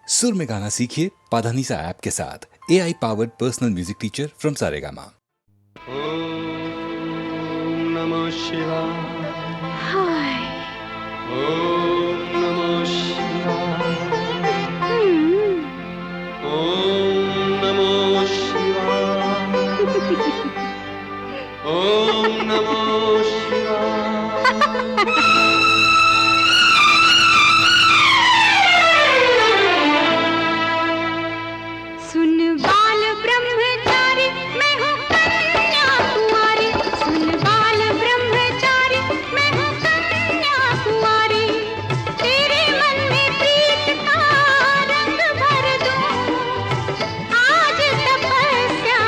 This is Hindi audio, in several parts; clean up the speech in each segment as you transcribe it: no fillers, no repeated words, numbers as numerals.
सुर में गाना सीखिए पाधानीसा ऐप के साथ। AI powered personal music teacher from Saregama. ओम नमः शिवाय। हाय। ओम नमः शिवाय। ओम नमः शिवाय। ओम नमः शिवाय। सुन बाल ब्रह्मचारी मैं हूँ कन्याकुमारी। सुन बाल ब्रह्मचारी मैं हूँ कन्याकुमारी। तेरे मन में प्रीत का रंग भर दूं। आज तपस्या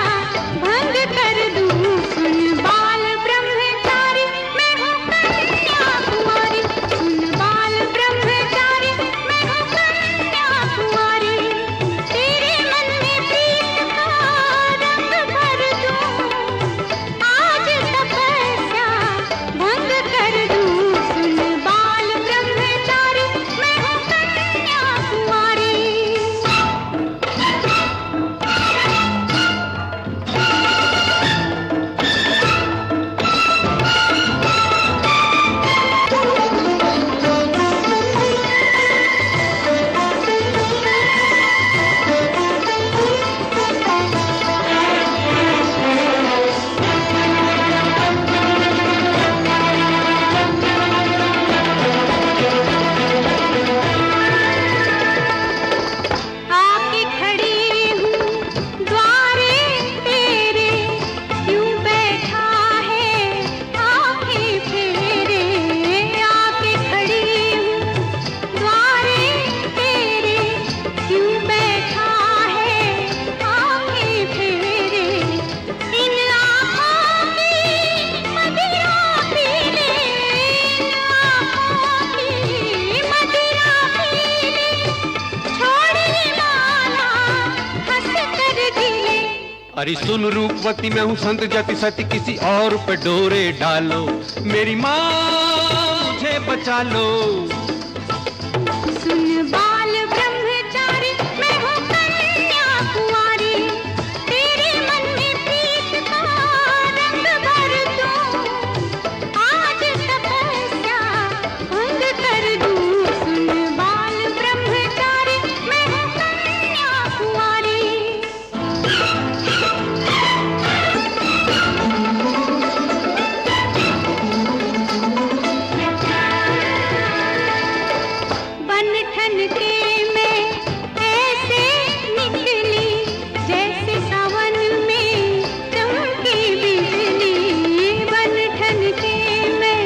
भंग कर दूं। सुन बाल ब्रह्मचारी मैं हूँ कन्याकुमारी। सुन बाल ब्रह्मचारी मैं हूँ कन्याकुमारी। तेरे मन में प्रीत का रंग भर दूं। आज तपस्या भंग कर दूं। सुन बाल ब्रह्मचारी मैं हूँ कन्याकुमारी। आके खड़ी हूँ द्वारे तेरे। क्यों बैठा है आँखें फेरे। आके खड़ी हूँ द्वारे तेरे। क्यों बैठा है आँखें फेरे। इन आँखों की मदिरा पी ले। इन आँखों की मदिरा पी ले। छोड़ ये माला हंस कर जिले। अरे सुन रूपवती मैं हूँ संत जाति सती किसी और पे डोरे डालो। मेरी माँ मुझे बचा लो। सुन बाल ब्रह्मचारी मैं हूँ कन्याकुमारी। तेरे मन में प्रीत का रंग भर दूं। आज तपस्या भंग कर दूं। सुन बाल ब्रह्मचारी मैं हूँ कन्याकुमारी। बनठन के मैं ऐसे निकली जैसे सावन में चमकी बिजली। बनठन के मैं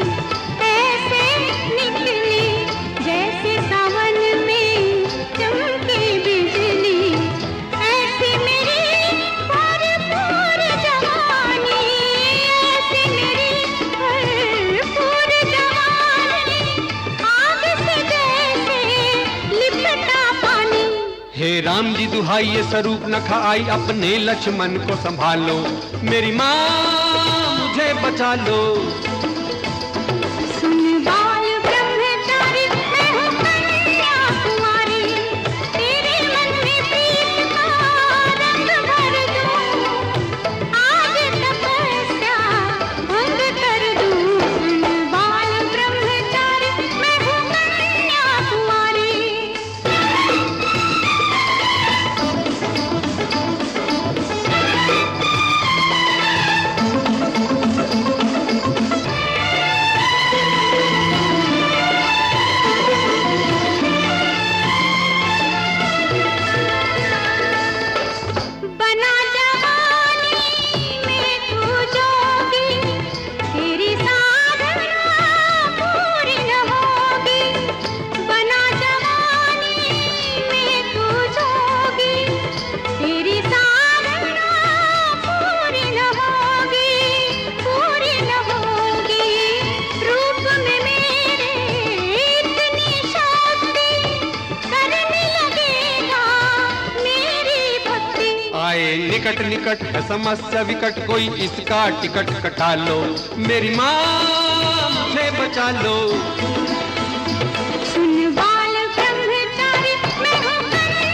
ऐसे निकली जैसे सावन में चमकी बिजली। ऐसी मेरी भरपूर जवानी। ऐसी मेरी भरपूर जवानी। आग से जैसे लिपटा पानी। हे राम जी दुहाई ये स्वरूप न खाई अपने लक्ष्मण को संभालो। मेरी माँ मुझे बचा लो। सुन बाल ब्रह्मचारी मैं हूँ कन्याकुमारी। तेरे मन में प्रीत का रंग भर दूं। आज तपस्या भंग कर दूं। सुन बाल ब्रह्मचारी मैं हूँ कन्याकुमारी। बना जवानी में तू जोगी। तेरी साधना पूरी न होगी। बना जवानी में तू जोगी। तेरी साधना पूरी न होगी। पूरी न होगी। रूप में मेरे इतनी शक्ति करने लगेगा मेरी भक्ति। आए निकट निकट है समस्या विकट कोई इसका टिकट कटा लो। मेरी माँ मुझे बचा लो। सुन बाल ब्रह्मचारी मैं हूँ कन्या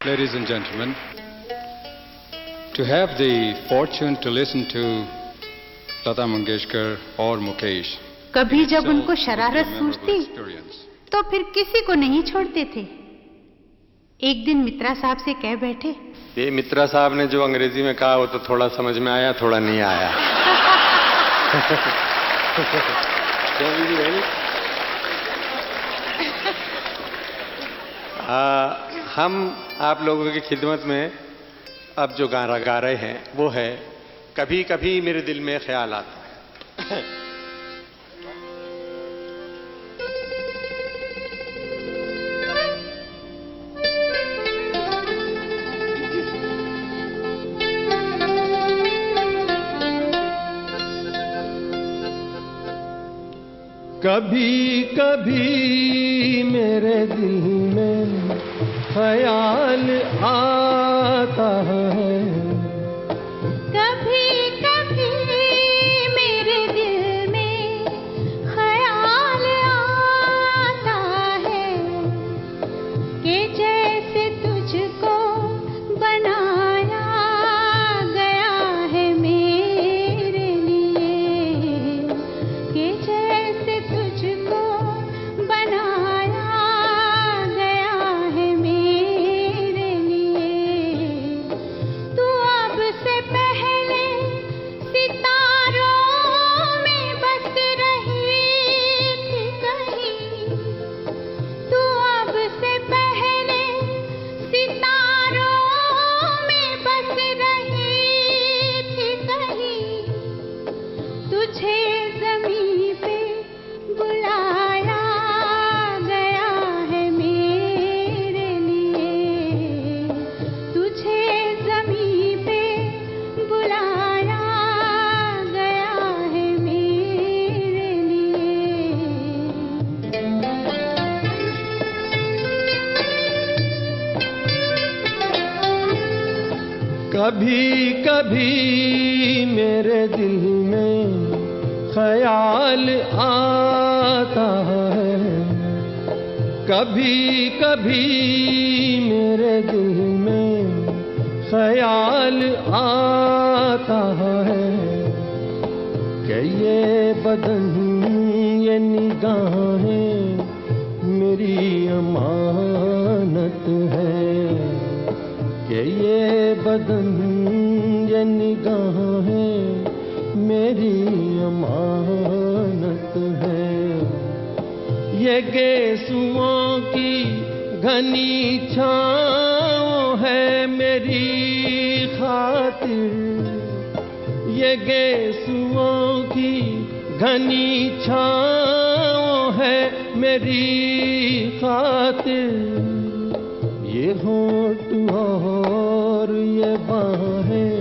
Ladies and gentlemen, to have the fortune to listen to Lata Mangeshkar or Mukesh, कभी जब itself उनको is a शरारत memorable सूझती experience. तो फिर किसी को नहीं छोड़ते थे। एक दिन मित्रा साहब से कह बैठे, ये मित्रा साहब ने जो अंग्रेजी में कहा वो तो थोड़ा समझ में आया, थोड़ा नहीं आया। क्या बीजी बहन? हम आप लोगों की खिदमत में अब जो गाना गा रहे हैं वो है कभी कभी मेरे दिल में ख्याल आता है। कभी कभी मेरे दिल में ख्याल आता है, कभी कभी मेरे दिल में ख्याल आता है कि जैसे तुझको बनाया गया है मेरे लिए, कि जैसे तुझको बनाया गया है मेरे लिए। तू अब से पहले सितारों में बस रही थी कहीं, तू अब से पहले सितारों में बस रही थी कहीं। तुझे ज़मीं पे बुलाया गया है मेरे लिए, तुझे ज़मीं पे बुलाया गया है मेरे लिए। कभी कभी मेरे दिल में ख्याल आता है, कभी कभी मेरे दिल में ख्याल आता है कि ये बदन ये निगाहें मेरी अमानत है, कि ये बदन ये निगाहें मेरी अमानत है। ये गेसुओं की घनी छाँव है मेरी खातिर, ये गेसुओं की घनी छाँव है मेरी खातिर। ये होठ और ये बाहें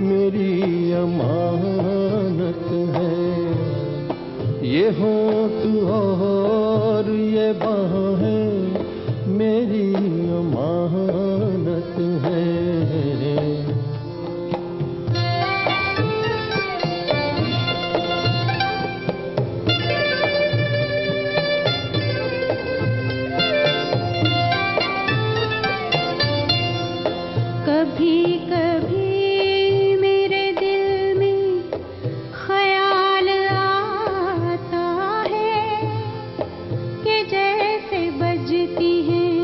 मेरी अमानत है, ये होठ और ये बाहें मेरी अमानत है। कभी कभी मेरे दिल में ख्याल आता है कि जैसे बजती हैं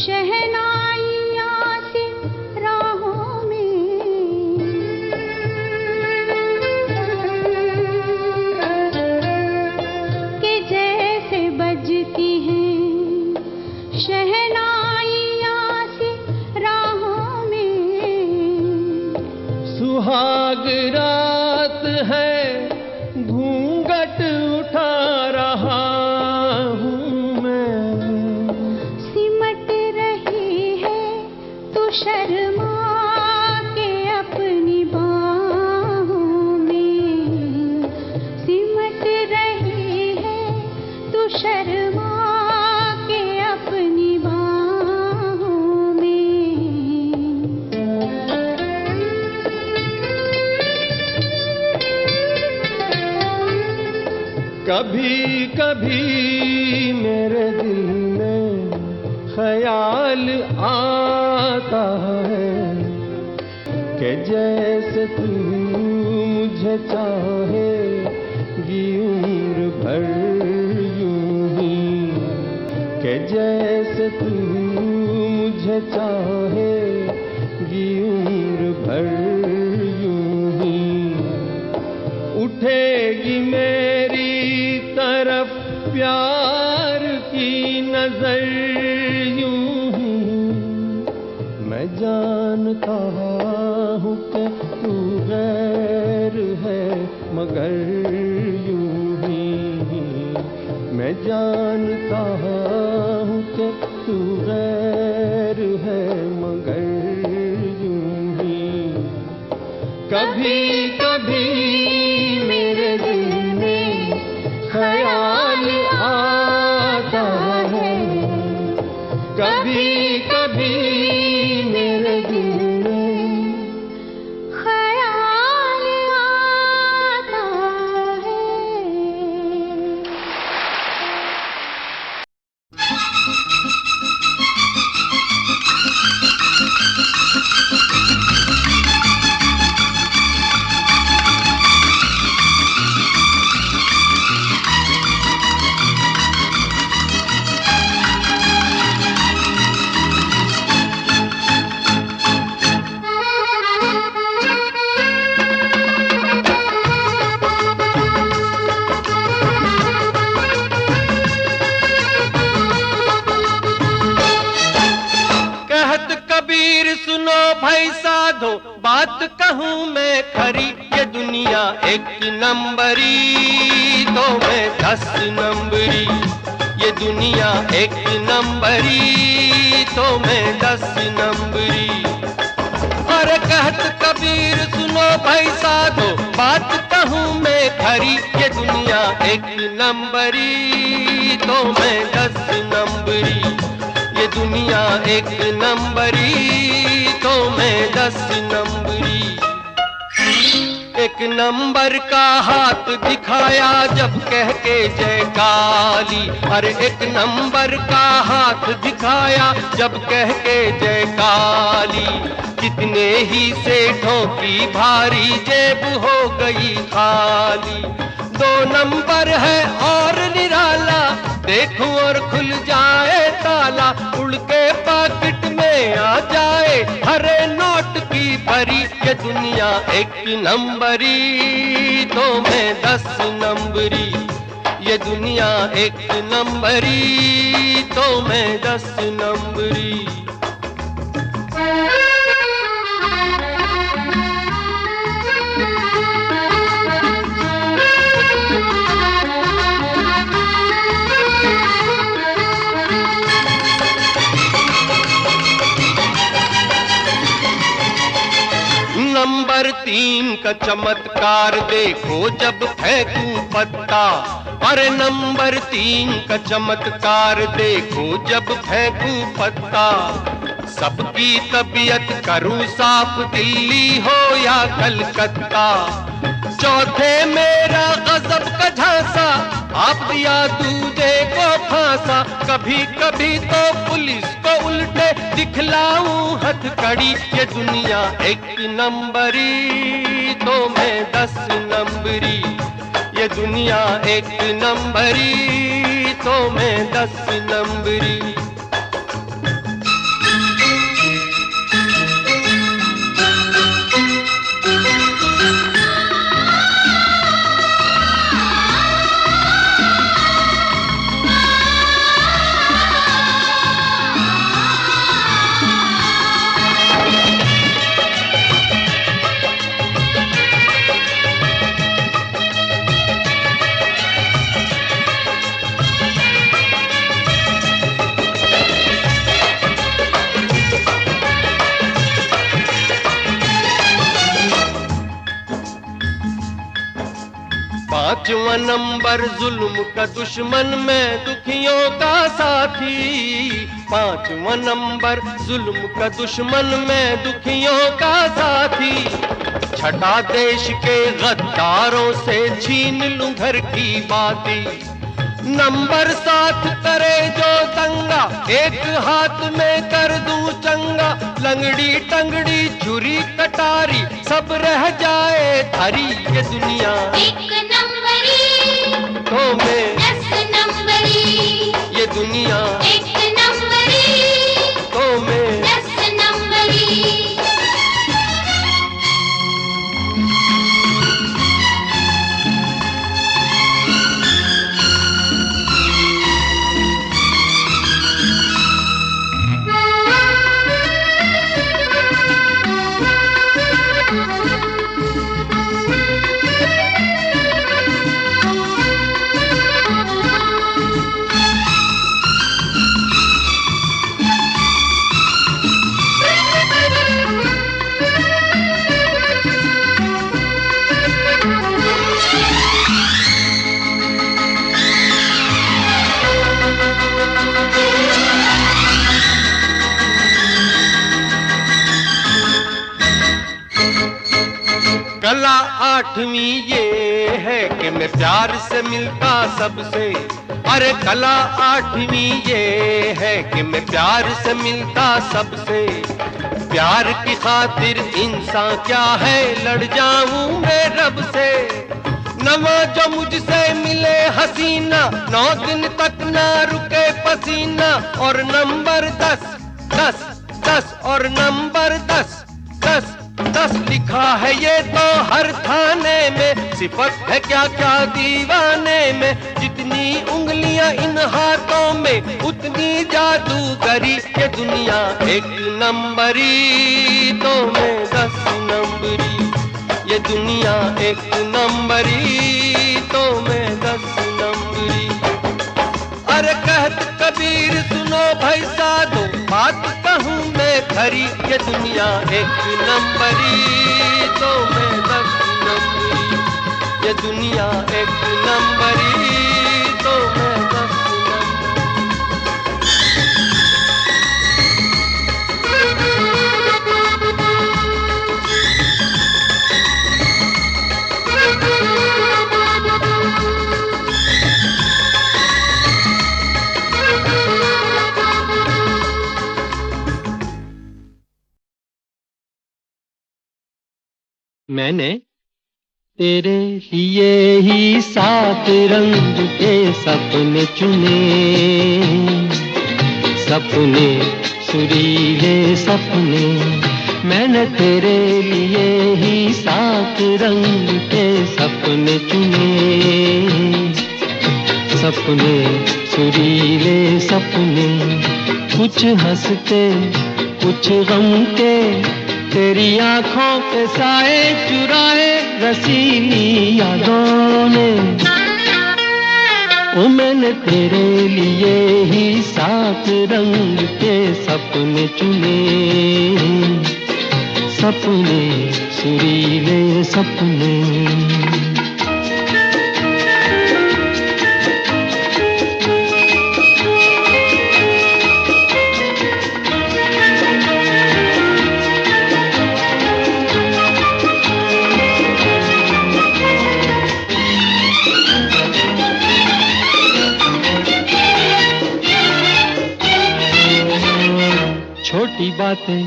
शहनाइयाँ सी राहों में, कि जैसे बजती हैं शहनाइयाँ सी राहों में। सुहाग रात है घूंघट उठा रहा हूँ मैं, सिमट रही है तू शर्मा के अपनी बाहों में, सिमट रही है तू शर्मा के अपनी बाहों में। कभी कभी मेरे दिल में ख्याल ख्याल आता है कि जैसे तू मुझे चाहेगी उम्र भर यूं ही, कि जैसे तू मुझे चाहेगी उम्र भर यूं ही, उठेगी मेरी तरफ प्यार की नजर यूं ही, मैं जानता हूँ कि तू गैर है मगर यूं ही, मैं जानता हूँ कि तू गैर है मगर यूं ही, कभी कभी मेरे दिल में ख्याल आता है, कभी कभी मेरे दिल में ख्याल आता है। कहत कबीर सुनो भाई साधो, बात कहूँ मैं खरी, ये दुनिया एक नंबरी तो मैं 10 नंबरी, ये दुनिया एक नंबरी तो मैं 10 नंबरी। अरे कहत कबीर सुनो भाई साधो, बात कहूँ मैं खरी, ये दुनिया एक नंबरी तो मैं 10 नंबरी, ये दुनिया एक नंबरी तो मैं 10 नंबरी। एक नंबर का हाथ दिखाया जब कह के जय काली, अरे एक नंबर का हाथ दिखाया जब कह के जय काली, कितने ही सेठों की भारी जेब हो गई खाली। 2 नंबर है और निराला, देखूं और खुल जाए ताला, उड़ के पॉकेट में आ जाए हरे नोट की भरी, ये दुनिया एक नंबरी तो मैं 10 नंबरी, ये दुनिया एक नंबरी तो मैं 10 नंबरी। नंबर 3 का चमत्कार देखो जब फेंकूं पत्ता, अरे नंबर 3 का चमत्कार देखो जब फेंकूं पत्ता, सबकी तबीयत करूं साफ दिल्ली हो या कलकत्ता। चौथे मेरा गजब का झांसा, आप दिया दूजे को फांसा, कभी कभी तो पुलिस को उल्टे दिखलाऊं हथकड़ी, ये दुनिया एक नंबरी तो मैं 10 नंबरी, ये दुनिया एक नंबरी तो मैं 10 नंबरी। पांचवा नंबर जुल्म का दुश्मन में दुखियों का साथी, पांचवा नंबर जुल्म का दुश्मन में दुखियों का साथी। छठा देश के गद्दारों से छीन लूं घर की बाती। नंबर 7 करे जो दंगा, एक हाथ में कर तंगड़ी छुरी कटारी सब रह जाए धरी ये दुनिया एक नंबरी तो मैं 10 नंबरी ये दुनिया एक नंबरी तो मैं 10 नंबरी कला आठवीं ये है कि मैं प्यार से मिलता सबसे। अरे कला आठवीं ये है कि मैं प्यार से मिलता सबसे। प्यार की खातिर इंसान क्या है लड़ जाऊं मैं रब से। नवा जो मुझसे मिले हसीना 9 दिन तक ना रुके पसीना। और नंबर 10 10 10 और नंबर 10 10 10 लिखा है ये तो हर थाने में। सिफत है क्या क्या दीवाने में। जितनी उंगलियां इन हाथों में उतनी जादूगरी। ये दुनिया एक नंबरी तो मैं 10 नंबरी। ये दुनिया एक नंबरी तो मैं 10 नंबरी। अरे कहत कबीर सुनो भाई साधो बात कहूँ मैं खरी। ये दुनिया एक नंबरी तो मैं 10 नंबरी। ये दुनिया एक नंबरी तो मैं 10 मैंने तेरे लिए ही 7 रंग के सपने चुने। सपने सुरीले सपने। मैंने तेरे लिए ही 7 रंग के सपने चुने। सपने सुरीले सपने। कुछ हंसते कुछ गम के। तेरी आंखों के साए चुराए रसीली यादों ने। ओ मैंने तेरे लिए ही 7 रंग के सपने चुने। सपने सुरीले सपने। छोटी बातें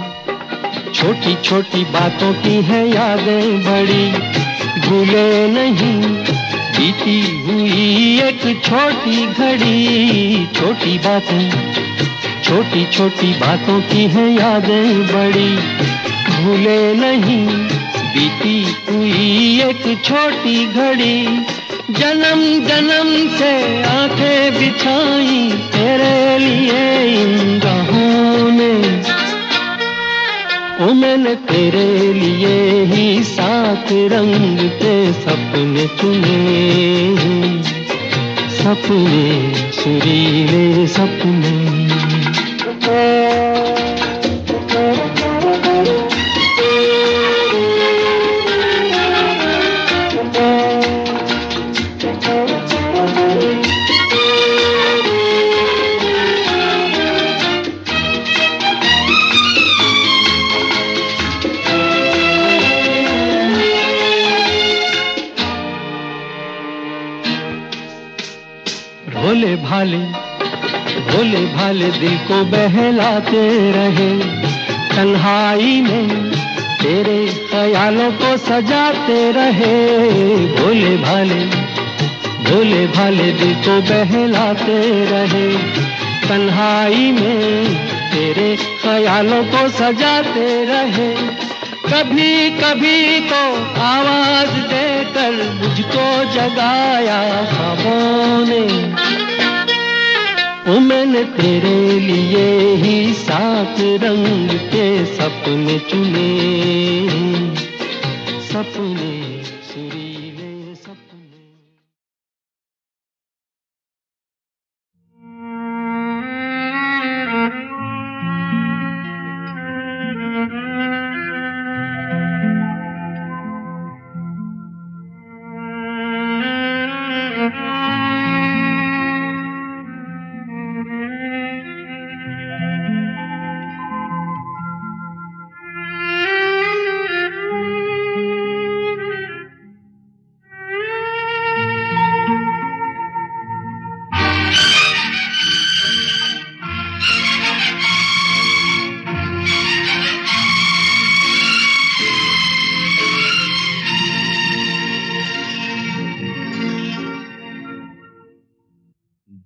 छोटी छोटी बातों की है यादें बड़ी। भूले नहीं बीती हुई एक छोटी घड़ी। छोटी बातें छोटी छोटी बातों की है यादें बड़ी। भूले नहीं बीती हुई एक छोटी घड़ी। जन्म जन्म से आंखें बिछाई तेरे लिए इन राहों ने। ओ मैंने तेरे लिए ही 7 रंग के सपने चुने। सपने सुरीले सपने। भोले भाले दिल को बहलाते रहे। तन्हाई में तेरे ख्यालों को सजाते रहे, भोले भाले दिल को बहलाते रहे। तन्हाई में तेरे ख्यालों को सजाते रहे, कभी कभी तो आवाज देकर मुझको जगाया ख्वाबों ने। ओ मैंने तेरे लिए ही 7 रंग के सपने चुने, सपने सुरीले सपने।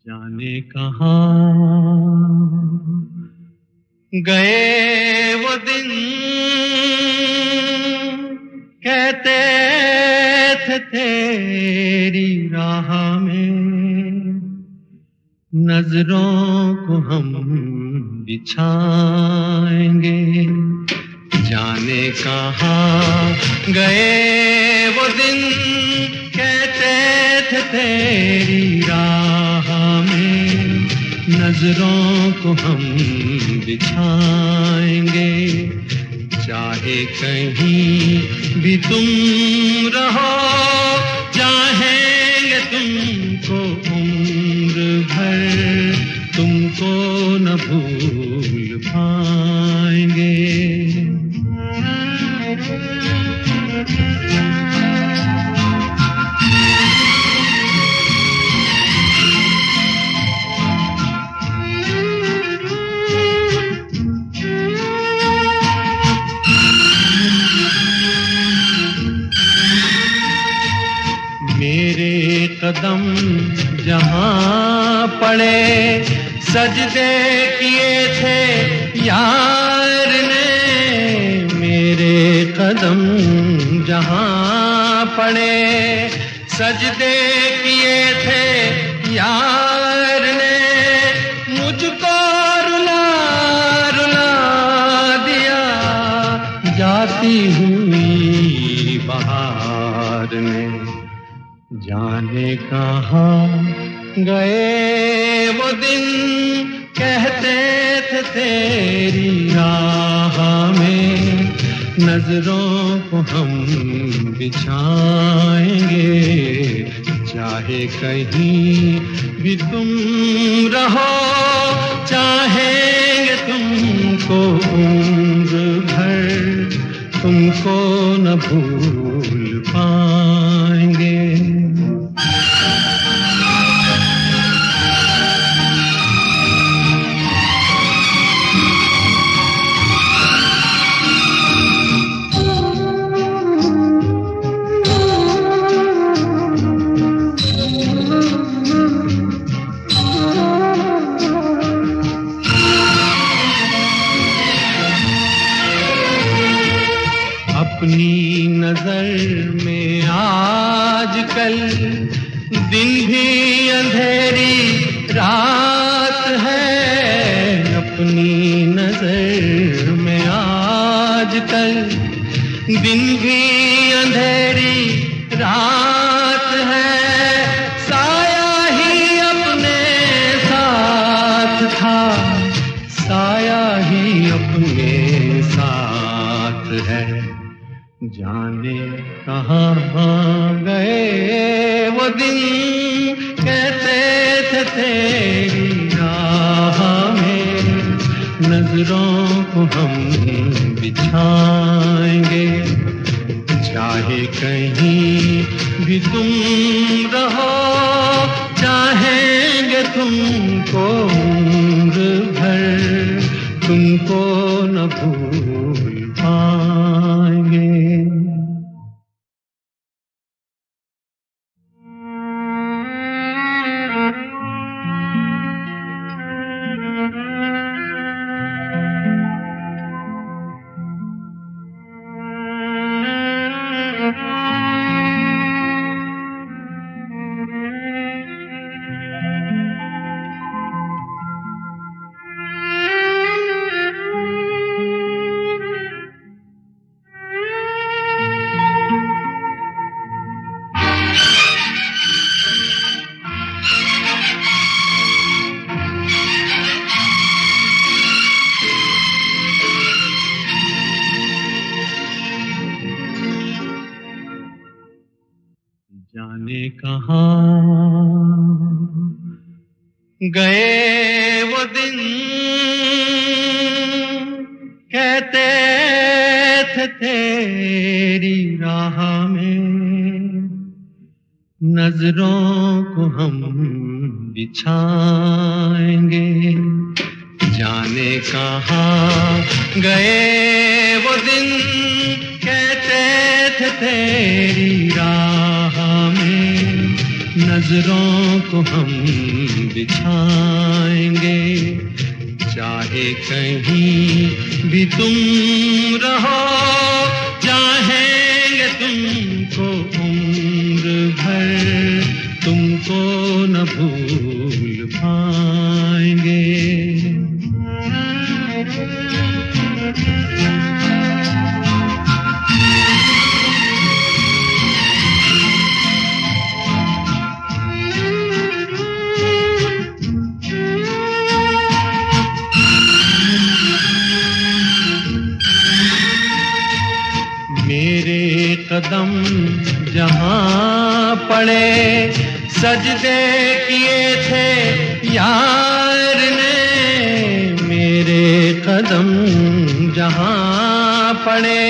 जाने कहाँ गए वो दिन, कहते थे तेरी राह में नजरों को हम बिछाएंगे। जाने कहाँ गए वो दिन, कहते थे तेरी राह में नजरों को हम बिछाएंगे। चाहे कहीं भी तुम रहो, चाहेंगे तुमको उम्र भर, तुमको न भूल पाएंगे। मेरे कदम जहाँ पड़े, सजदे किए थे यार ने। मेरे कदम जहाँ पड़े, सजदे किए थे यार ने। मुझको रुला रुला दिया जाती हुई बहार ने। जाने कहाँ गए वो दिन, कहते थे तेरी राह में नजरों को हम बिछाएंगे। चाहे कहीं भी तुम रहो, चाहेंगे तुमको उम्र भर, तुमको न भूल पाएंगे। अपनी नजर में आजकल दिन भी अंधेरी रात है। अपनी नजर में आजकल दिन भी अंधेरी रात है। साया ही अपने साथ था, साया ही अपने साथ है। जाने कहाँ गए वो दिन, कहते थे तेरी राह में नजरों को हम बिछाएंगे। चाहे कहीं भी तुम रहो, चाहेंगे तुमको उम्र भर, तुमको न भूल पाएंगे। जाने कहाँ गए वो दिन, कहते थे तेरी राह में नजरों को हम बिछाएंगे। जाने कहाँ गए वो दिन, कहते थे तेरी राह में नजरों को हम बिछाएंगे। चाहे कहीं भी तुम रहो, चाहेंगे तुमको उम्र भर, तुमको न भूल पाएंगे। मेरे कदम जहाँ पड़े, सजदे किए थे यार ने। मेरे कदम जहाँ पड़े,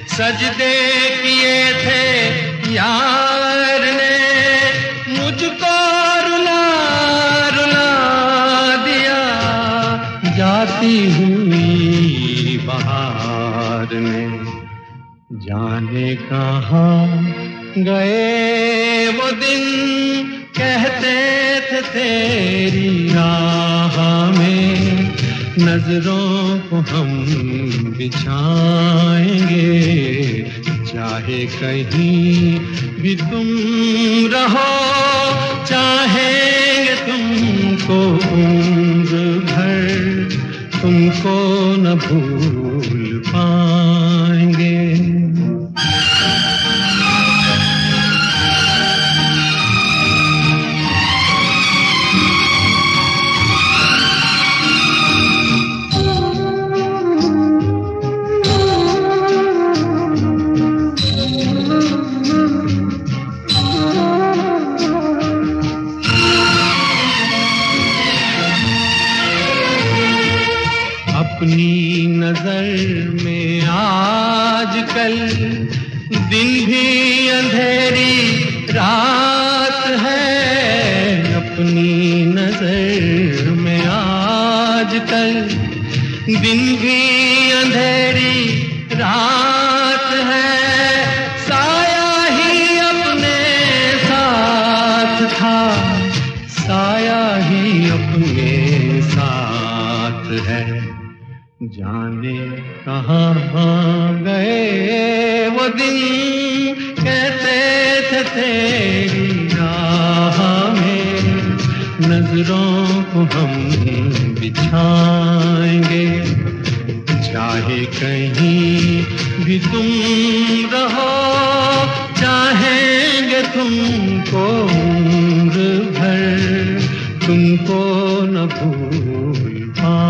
सजदे किए थे यार ने। मुझको रुला रुला दिया जाती हुई बहार ने। जाने कहाँ गए वो दिन, कहते थे तेरी राह में नजरों को हम बिछाएंगे। चाहे कहीं भी तुम रहो, चाहेंगे तुमको उम्र भर, तुमको न भूल पाएंगे। अपनी नजर में आजकल दिन भी अंधेरी रात है। अपनी नजर में आजकल दिन भी अंधेरी रात है। साया ही अपने साथ था, साया ही अपने साथ है। जाने कहाँ गए वो दिन, कहते थे तेरी राह में नजरों को हम बिछाएंगे। चाहे कहीं भी तुम रहो, चाहेंगे तुमको उम्र भर, तुमको न भूल पाएंगे।